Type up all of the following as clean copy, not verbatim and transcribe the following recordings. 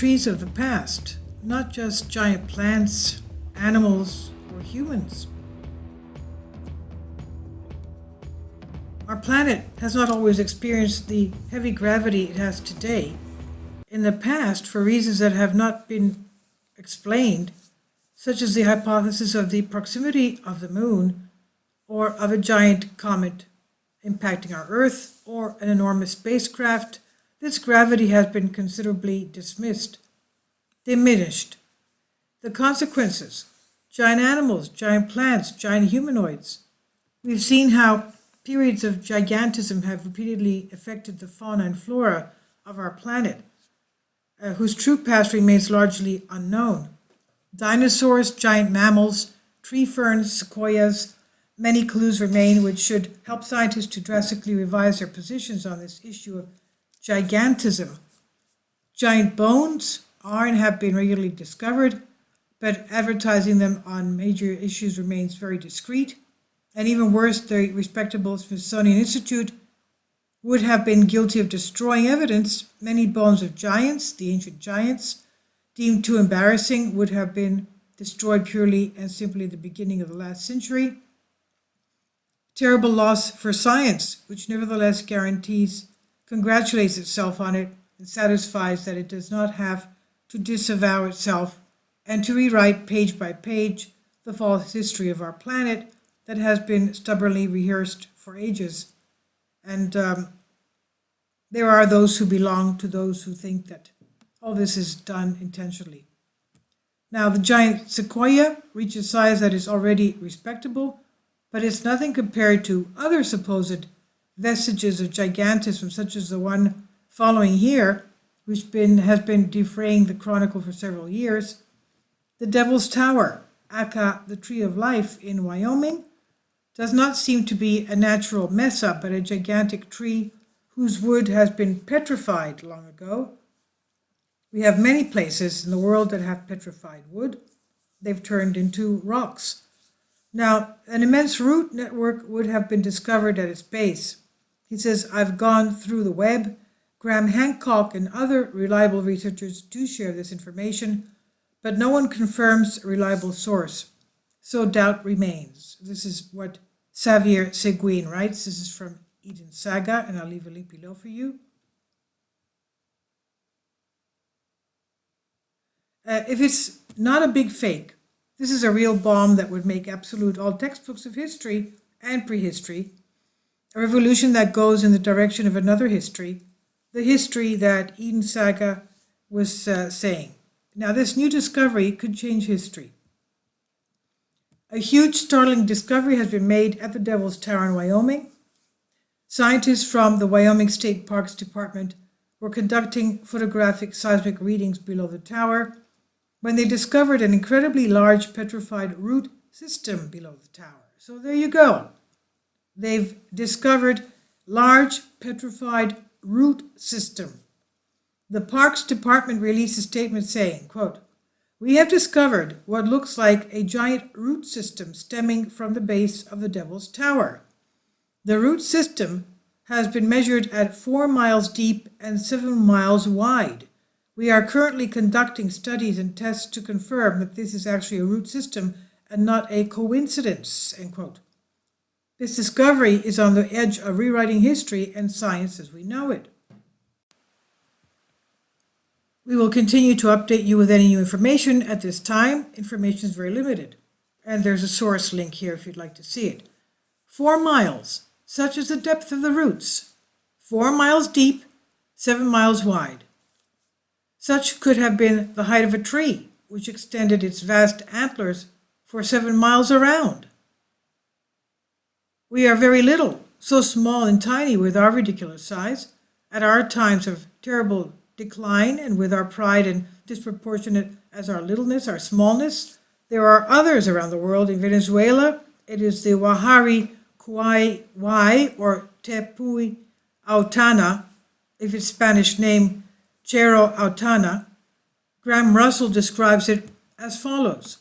trees of the past, not just giant plants, animals, or humans. Our planet has not always experienced the heavy gravity it has today. In the past, for reasons that have not been explained, such as the hypothesis of the proximity of the moon, or of a giant comet impacting our Earth, or an enormous spacecraft, this gravity has been considerably dismissed, diminished. The consequences: giant animals, giant plants, giant humanoids. We've seen how periods of gigantism have repeatedly affected the fauna and flora of our planet, whose true past remains largely unknown. Dinosaurs, giant mammals, tree ferns, sequoias, many clues remain which should help scientists to drastically revise their positions on this issue of gigantism. Giant bones are and have been regularly discovered, but advertising them on major issues remains very discreet. And even worse, the respectable Smithsonian Institute would have been guilty of destroying evidence. Many bones of giants, the ancient giants, deemed too embarrassing, would have been destroyed purely and simply at the beginning of the last century. Terrible loss for science, which nevertheless congratulates itself on it and satisfies that it does not have to disavow itself and to rewrite page by page the false history of our planet that has been stubbornly rehearsed for ages. And there are those who belong to those who think that all this is done intentionally. Now, the giant sequoia reaches a size that is already respectable, but it's nothing compared to other supposed vestiges of gigantism, such as the one following here, which has been defraying the chronicle for several years. The Devil's Tower, aka the Tree of Life in Wyoming, does not seem to be a natural mess-up, but a gigantic tree whose wood has been petrified long ago. We have many places in the world that have petrified wood. They've turned into rocks. Now, an immense root network would have been discovered at its base. He says, I've gone through the web. Graham Hancock and other reliable researchers do share this information, but no one confirms a reliable source. So doubt remains. This is what Xavier Séguin writes. This is from Eden Saga, and I'll leave a link below for you. If it's not a big fake, this is a real bomb that would make absolute all textbooks of history and prehistory, a revolution that goes in the direction of another history, the history that Eden Saga was saying. Now, this new discovery could change history. A huge, startling discovery has been made at the Devil's Tower in Wyoming. Scientists from the Wyoming State Parks Department were conducting photographic seismic readings below the tower when they discovered an incredibly large petrified root system below the tower. So there you go. They've discovered large petrified root system. The Parks Department released a statement saying, quote, "We have discovered what looks like a giant root system stemming from the base of the Devil's Tower. The root system has been measured at 4 miles deep and 7 miles wide. We are currently conducting studies and tests to confirm that this is actually a root system and not a coincidence," end quote. This discovery is on the edge of rewriting history and science as we know it. We will continue to update you with any new information. At this time, information is very limited. And there's a source link here if you'd like to see it. 4 miles, such is the depth of the roots. 4 miles deep, 7 miles wide. Such could have been the height of a tree, which extended its vast antlers for 7 miles around. We are very little, so small and tiny with our ridiculous size, at our times of terrible decline, and with our pride and disproportionate as our littleness, our smallness. There are others around the world. In Venezuela, it is the Wahari Kuai or Tepui Autana, if its Spanish name Cerro Autana. Graham Russell describes it as follows.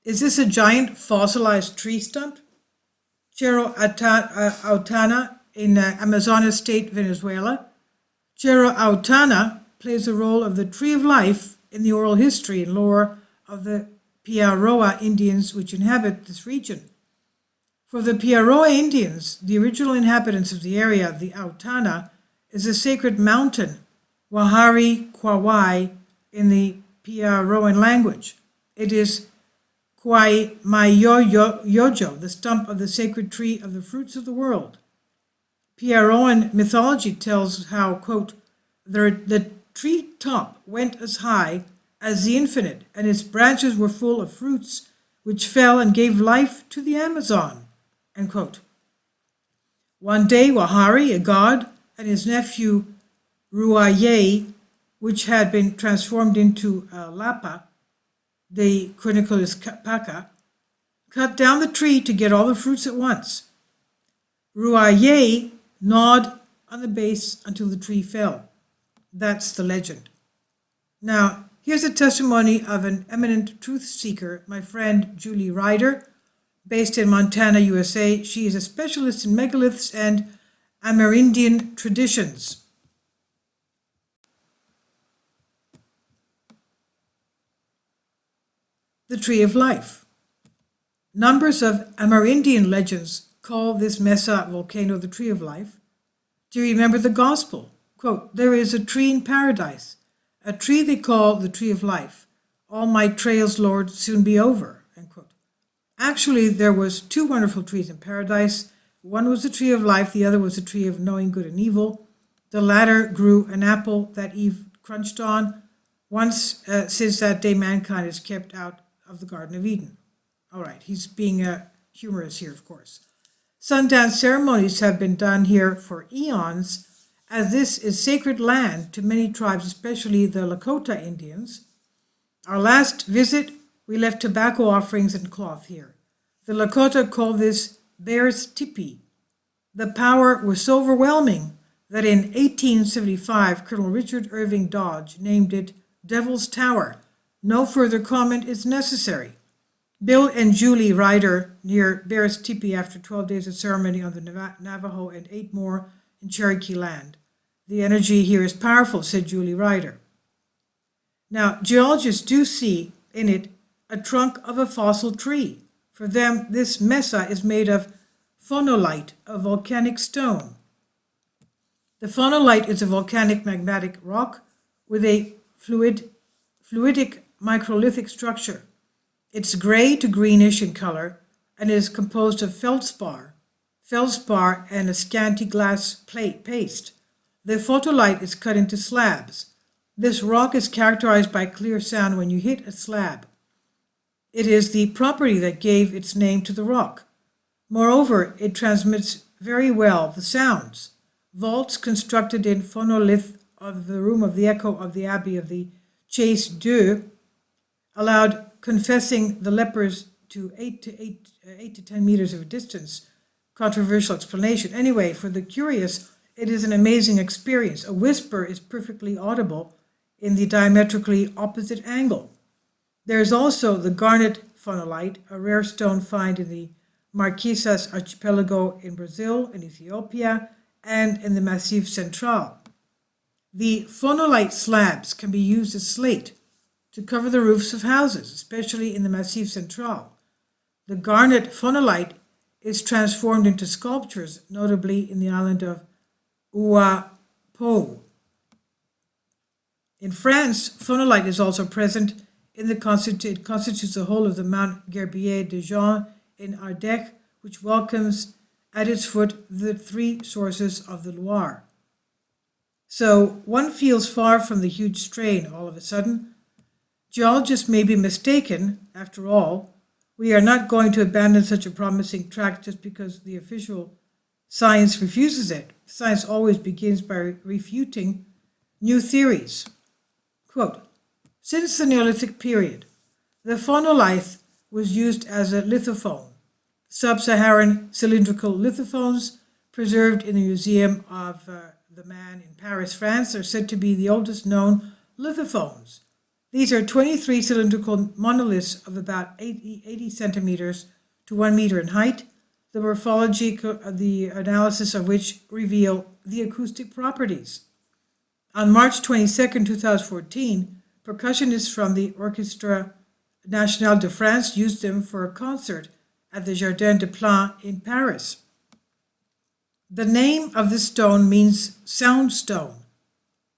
Is this a giant fossilized tree stump? Cerro Autana in Amazonas state, Venezuela. Cerro Autana plays the role of the tree of life in the oral history and lore of the Piaroa Indians which inhabit this region. For the Piaroa Indians, the original inhabitants of the area, the Autana, is a sacred mountain, Wahari Kwawai, in the Piaroan language. It is Kwai Mayoyo, the stump of the sacred tree of the fruits of the world. Piaroan mythology tells how, quote, the tree top went as high as the infinite, and its branches were full of fruits which fell and gave life to the Amazon, end quote. One day, Wahari, a god, and his nephew Ruaye, which had been transformed into Lapa, the Quiniculus Paca, cut down the tree to get all the fruits at once. Ruaye gnawed on the base until the tree fell. That's the legend. Now, here's a testimony of an eminent truth seeker, my friend Julie Ryder, based in Montana, USA. She is a specialist in megaliths and Amerindian traditions. The Tree of Life. Numbers of Amerindian legends call this Mesa volcano the Tree of Life. Do you remember the Gospel? Quote, there is a tree in paradise, a tree they call the Tree of Life. All my trails, Lord, soon be over, end quote. Actually, there was two wonderful trees in paradise. One was the Tree of Life, the other was the Tree of Knowing Good and Evil. The latter grew an apple that Eve crunched on. Once, since that day, mankind is kept out of the Garden of Eden. All right, he's being humorous here, of course. Sundance ceremonies have been done here for eons, as this is sacred land to many tribes, especially the Lakota Indians. Our last visit, we left tobacco offerings and cloth here. The Lakota call this Bear's Tipi. The power was so overwhelming that in 1875, Colonel Richard Irving Dodge named it Devil's Tower. No further comment is necessary. Bill and Julie Ryder near Bear's Tipi after 12 days of ceremony on the Navajo and 8 more in Cherokee land. The energy here is powerful, said Julie Ryder. Now, geologists do see in it a trunk of a fossil tree. For them, this mesa is made of phonolite, a volcanic stone. The phonolite is a volcanic magmatic rock with a fluidic microlithic structure. It's gray to greenish in color and is composed of feldspar and a scanty glass paste. The photolite is cut into slabs. This rock is characterized by clear sound when you hit a slab. It is the property that gave its name to the rock. Moreover, it transmits very well the sounds. Vaults constructed in phonolith of the room of the echo of the abbey of the Chase Dieu allowed confessing the lepers to 8 to 10 meters of distance. Controversial explanation. Anyway, for the curious, it is an amazing experience. A whisper is perfectly audible in the diametrically opposite angle. There is also the garnet phonolite, a rare stone find in the Marquesas archipelago in Brazil, in Ethiopia, and in the Massif Central. The phonolite slabs can be used as slate to cover the roofs of houses, especially in the Massif Central. The garnet phonolite is transformed into sculptures, notably in the island of Ouapo. In France, phonolite is also present in it constitutes the whole of the Mount Gerbier de Jean in Ardèche, which welcomes at its foot the 3 sources of the Loire. So one feels far from the huge strain all of a sudden. Geologists may be mistaken, after all. We are not going to abandon such a promising track just because the official science refuses it. Science always begins by refuting new theories. Quote, since the Neolithic period, the phonolite was used as a lithophone. Sub-Saharan cylindrical lithophones preserved in the Museum of the Man in Paris, France, are said to be the oldest known lithophones. These are 23 cylindrical monoliths of about 80 centimeters to 1 meter in height, the morphology of the analysis of which reveal the acoustic properties. On March 22, 2014, percussionists from the Orchestre National de France used them for a concert at the Jardin des Plantes in Paris. The name of this stone means sound stone.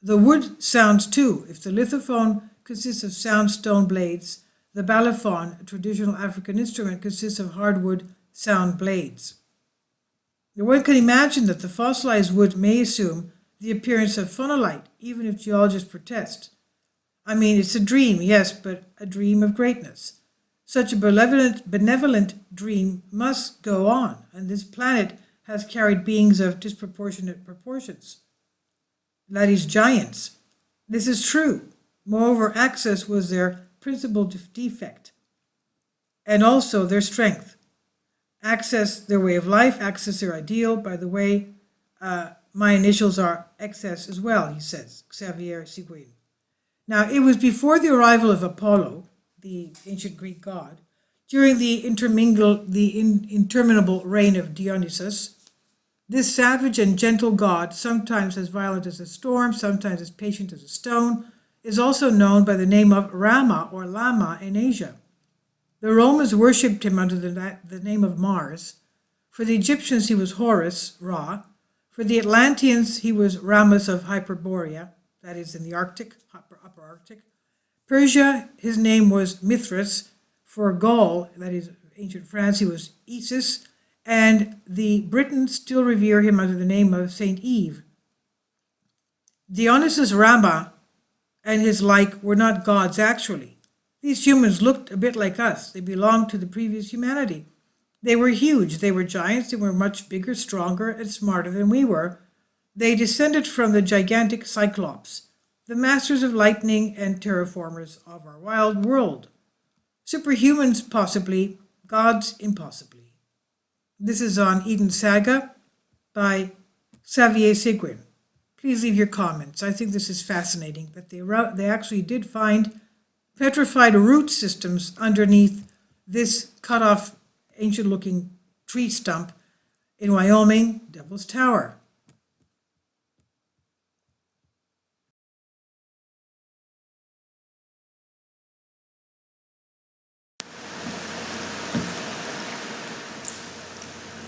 The wood sounds too. If the lithophone consists of sound stone blades, the balafon, a traditional African instrument, consists of hardwood sound blades. One can imagine that the fossilized wood may assume the appearance of phonolite, even if geologists protest. I mean, it's a dream, yes, but a dream of greatness. Such a benevolent dream must go on, and this planet has carried beings of disproportionate proportions. That is, giants. This is true. Moreover, access was their principal defect, and also their strength. Access their way of life, access their ideal. By the way, my initials are XS as well, he says, Xavier, Séguin. Now, it was before the arrival of Apollo, the ancient Greek god, during the interminable reign of Dionysus. This savage and gentle god, sometimes as violent as a storm, sometimes as patient as a stone, is also known by the name of Rama or Lama in Asia. The Romans worshipped him under the name of Mars. For the Egyptians, he was Horus, Ra. For the Atlanteans, he was Ramus of Hyperborea, that is in the Arctic, Upper Arctic. Persia, his name was Mithras. For Gaul, that is ancient France, he was Isis. And the Britons still revere him under the name of Saint Eve. Dionysus Rama and his like were not gods actually. These humans looked a bit like us. They belonged to the previous humanity. They were huge. They were giants. They were much bigger, stronger, and smarter than we were. They descended from the gigantic Cyclops, the masters of lightning and terraformers of our wild world. Superhumans possibly, gods impossibly. This is on Eden Saga by Xavier Séguin. Please leave your comments. I think this is fascinating that they actually did find petrified root systems underneath this cut-off, ancient-looking tree stump in Wyoming, Devil's Tower.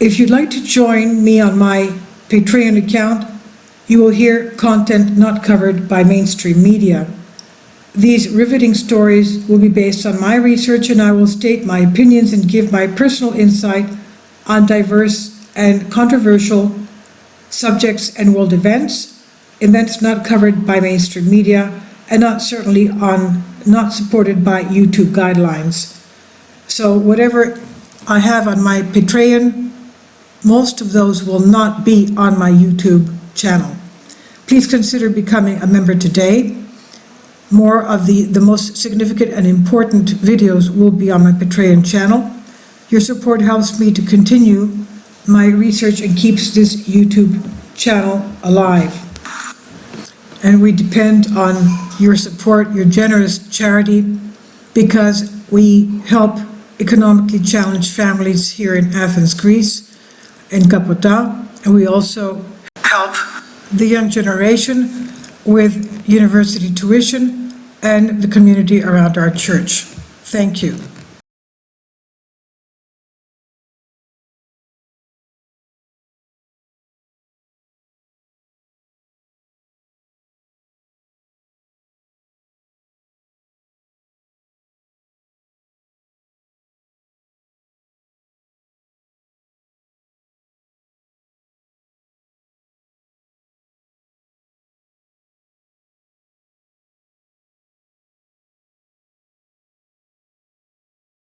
If you'd like to join me on my Patreon account, you will hear content not covered by mainstream media. These riveting stories will be based on my research, and I will state my opinions and give my personal insight on diverse and controversial subjects and world events not covered by mainstream media, and not supported by YouTube guidelines. So whatever I have on my Patreon, most of those will not be on my YouTube channel. Please consider becoming a member today. More of the most significant and important videos will be on my Patreon channel. Your support helps me to continue my research and keeps this YouTube channel alive. And we depend on your support, your generous charity, because we help economically challenged families here in Athens, Greece, in Kapota, and we also help the young generation with university tuition and the community around our church. Thank you.